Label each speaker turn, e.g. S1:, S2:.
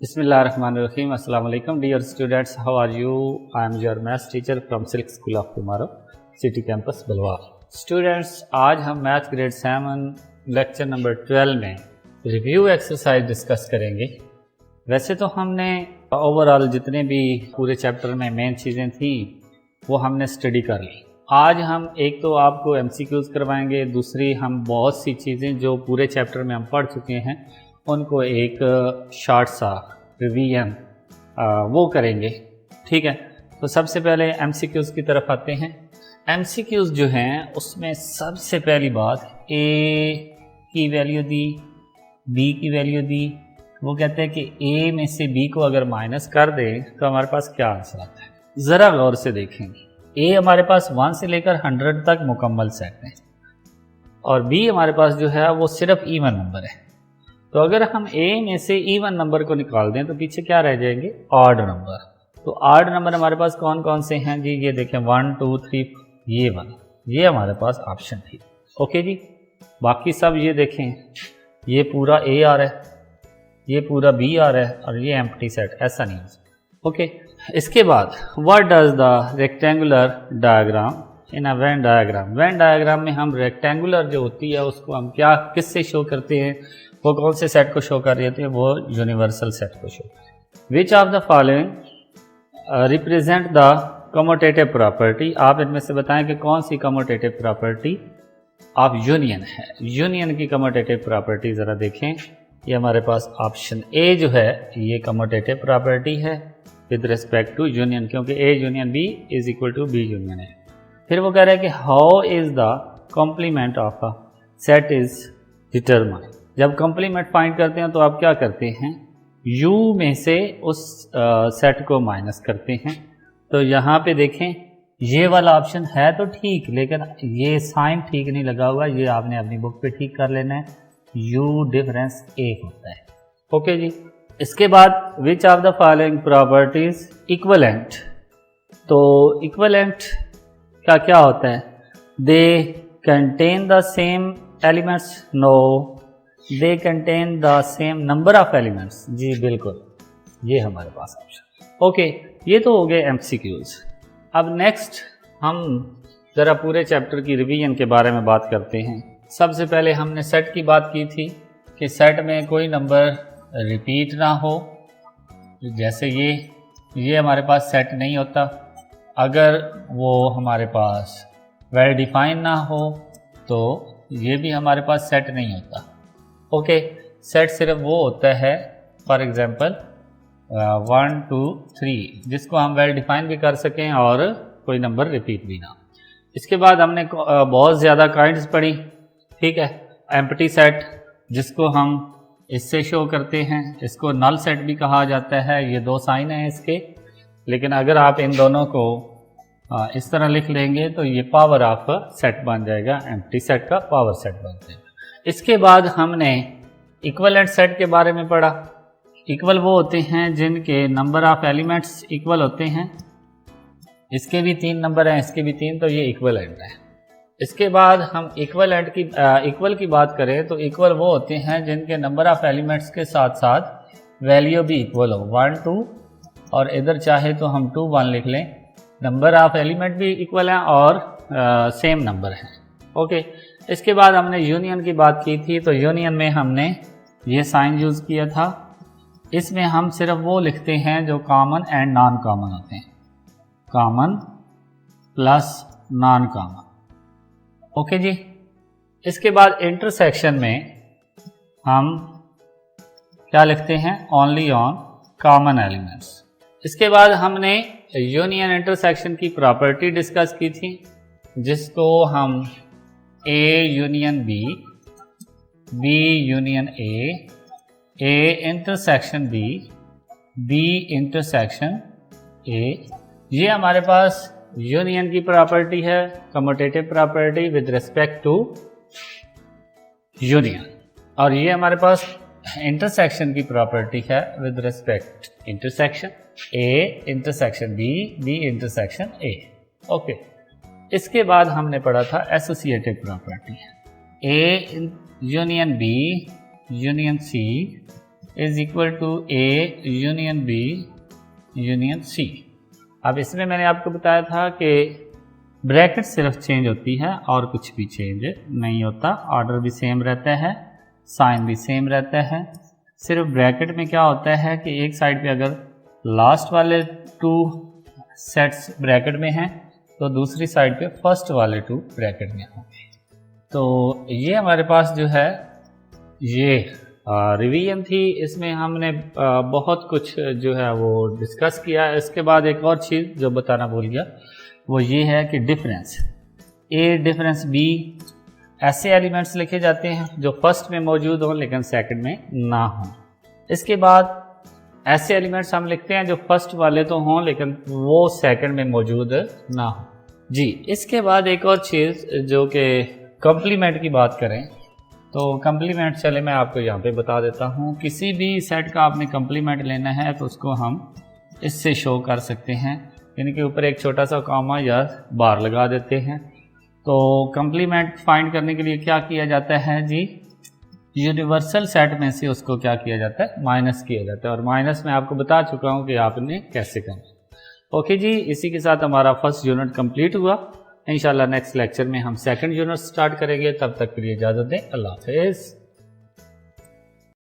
S1: Bismillahirrahmanirrahim. Assalamu alaikum dear students. How are you? I am your maths teacher from Silk School of Tomorrow, City Campus, बलवार. Students, आज हम math grade 7 lecture number 12 में review exercise discuss करेंगे. वैसे तो हमने overall जितने भी पूरे चैप्टर में मेन चीज़ें थी वो हमने स्टडी कर ली. आज हम एक तो आपको MCQs करवाएंगे, दूसरी हम बहुत सी चीज़ें जो पूरे चैप्टर में हम पढ़ चुके हैं उनको एक शॉर्ट सा रिवीजन वो करेंगे. ठीक है, तो सबसे पहले MCQs की तरफ आते हैं. MCQs जो हैं उसमें सबसे पहली बात A की वैल्यू दी, B की वैल्यू दी. वो कहते हैं कि A में से B को अगर माइनस कर दें तो हमारे पास क्या आंसर आता है. ज़रा गौर से देखेंगे. A हमारे पास 1 से लेकर 100 तक मुकम्मल सेट है और B हमारे पास जो है वो सिर्फ इवन नंबर है. तो अगर हम A में से इवन नंबर को निकाल दें तो पीछे क्या रह जाएंगे, ऑड नंबर. तो ऑड नंबर हमारे पास कौन कौन से हैं जी, ये देखें 1 2 3, ये वाला, ये हमारे पास ऑप्शन थी. ओके जी, बाकी सब ये देखें, ये पूरा A आ रहा है, ये पूरा B आ रहा है और ये एम्प्टी सेट, ऐसा नहीं है. ओके, इसके बाद what does the rectangular diagram in a Venn diagram. Venn diagram में हम रेक्टेंगुलर जो होती है उसको हम क्या किससे शो करते हैं, वो कौन से सेट को शो कर रहे थे, वो यूनिवर्सल सेट को शो कर. विच of the following represent the commutative property. आप इनमें से बताएं कि कौन सी कम्यूटेटिव प्रॉपर्टी ऑफ यूनियन है. यूनियन की कम्यूटेटिव प्रॉपर्टी ज़रा देखें. ये हमारे पास ऑप्शन A जो है ये कम्यूटेटिव प्रॉपर्टी है विद रिस्पेक्ट टू यूनियन, क्योंकि A union B is equal to B union है. फिर वो कह रहे हैं कि how is the complement of a set is determined. जब कॉम्प्लीमेंट फाइंड करते हैं तो आप क्या करते हैं, U में से उस सेट को माइनस करते हैं. तो यहाँ पे देखें ये वाला ऑप्शन है तो ठीक, लेकिन ये साइन ठीक नहीं लगा हुआ, ये आपने अपनी बुक पे ठीक कर लेना है. U डिफरेंस A होता है. ओके जी, इसके बाद which of the following properties equivalent. तो इक्वलेंट का क्या होता है, they contain the same elements. No, they contain the same number of elements. जी बिल्कुल, ये हमारे पास ऑप्शन. ओके, ये तो हो गए MCQs. अब नेक्स्ट हम ज़रा पूरे चैप्टर की रिवीजन के बारे में बात करते हैं. सबसे पहले हमने सेट की बात की थी कि सेट में कोई नंबर रिपीट ना हो. जैसे ये हमारे पास सेट नहीं होता अगर वो हमारे पास वेल डिफाइन ना हो, तो ये भी हमारे पास सेट नहीं होता. ओके, सेट सिर्फ वो होता है फॉर एग्जांपल 1 2 3 जिसको हम वेल डिफाइन भी कर सकें और कोई नंबर रिपीट भी ना. इसके बाद हमने बहुत ज़्यादा काइंड्स पढ़ी. ठीक है, एम्प्टी सेट जिसको हम इससे शो करते हैं, इसको नल सेट भी कहा जाता है. ये दो साइन हैं इसके, लेकिन अगर आप इन दोनों को इस तरह लिख लेंगे तो ये पावर ऑफ सेट बन जाएगा, एम्प्टी सेट का पावर सेट बन जाएगा. इसके बाद हमने इक्वलेंट सेट के बारे में पढ़ा. इक्वल वो होते हैं जिनके नंबर ऑफ एलिमेंट्स इक्वल होते हैं. इसके भी 3 नंबर हैं, इसके भी 3, तो ये इक्वलेंट है. इसके बाद हम इक्वल की बात करें तो इक्वल वो होते हैं जिनके नंबर ऑफ एलिमेंट्स के साथ साथ वैल्यू भी इक्वल हो, 1 2, और इधर चाहे तो हम 2 1 लिख लें. नंबर ऑफ एलिमेंट भी इक्वल हैं और सेम नंबर हैं. ओके, इसके बाद हमने यूनियन की बात की थी. तो यूनियन में हमने ये साइन यूज़ किया था. इसमें हम सिर्फ वो लिखते हैं जो कॉमन एंड नॉन कॉमन होते हैं, common plus non common. Okay जी, इसके बाद इंटरसेक्शन में हम क्या लिखते हैं, ओनली ऑन कॉमन एलिमेंट्स. इसके बाद हमने यूनियन इंटरसेक्शन की प्रॉपर्टी डिस्कस की थी जिसको हम A union B, B union A intersection B, B intersection A, ये हमारे पास यूनियन की प्रॉपर्टी है, commutative property with respect to union. और ये हमारे पास इंटरसेक्शन की प्रॉपर्टी है with respect intersection A intersection B, B intersection A. Okay, इसके बाद हमने पढ़ा था associative property. A union B union C is equal to A union B union C. अब इसमें मैंने आपको बताया था कि ब्रैकेट सिर्फ चेंज होती है और कुछ भी चेंज नहीं होता, ऑर्डर भी सेम रहता है, साइन भी सेम रहता है। सिर्फ ब्रैकेट में क्या होता है कि एक साइड पे अगर लास्ट वाले 2 सेट्स ब्रैकेट में हैं तो दूसरी साइड पे फर्स्ट वाले 2 ब्रैकेट में होंगे। तो ये हमारे पास जो है ये रिवीजन थी, इसमें हमने बहुत कुछ जो है वो डिस्कस किया। इसके बाद एक और चीज़ जो बताना भूल गया वो ये है कि डिफरेंस ए डिफरेंस बी ऐसे एलिमेंट्स लिखे जाते हैं जो फर्स्ट में मौजूद हों लेकिन सेकंड में ना हों। इसके बाद ऐसे एलिमेंट्स हम लिखते हैं जो फर्स्ट वाले तो हों लेकिन वो सेकंड में मौजूद ना हो जी। इसके बाद एक और चीज़ जो कि कॉम्प्लीमेंट की बात करें तो कॉम्प्लीमेंट चले मैं आपको यहाँ पे बता देता हूँ। किसी भी सेट का आपने कॉम्प्लीमेंट लेना है तो उसको हम इससे शो कर सकते हैं, यानी कि ऊपर एक छोटा सा कॉमा या बार लगा देते हैं। तो कॉम्प्लीमेंट फाइंड करने के लिए क्या किया जाता है जी, यूनिवर्सल सेट में से उसको क्या किया जाता है, माइनस किया जाता है। और माइनस मैं आपको बता चुका हूँ कि आपने कैसे करना। ओके जी, इसी के साथ हमारा फर्स्ट यूनिट कंप्लीट हुआ। इंशाल्लाह नेक्स्ट लेक्चर में हम सेकंड यूनिट स्टार्ट करेंगे। तब तक के लिए इजाज़त दें, अल्लाह हाफ़िज़।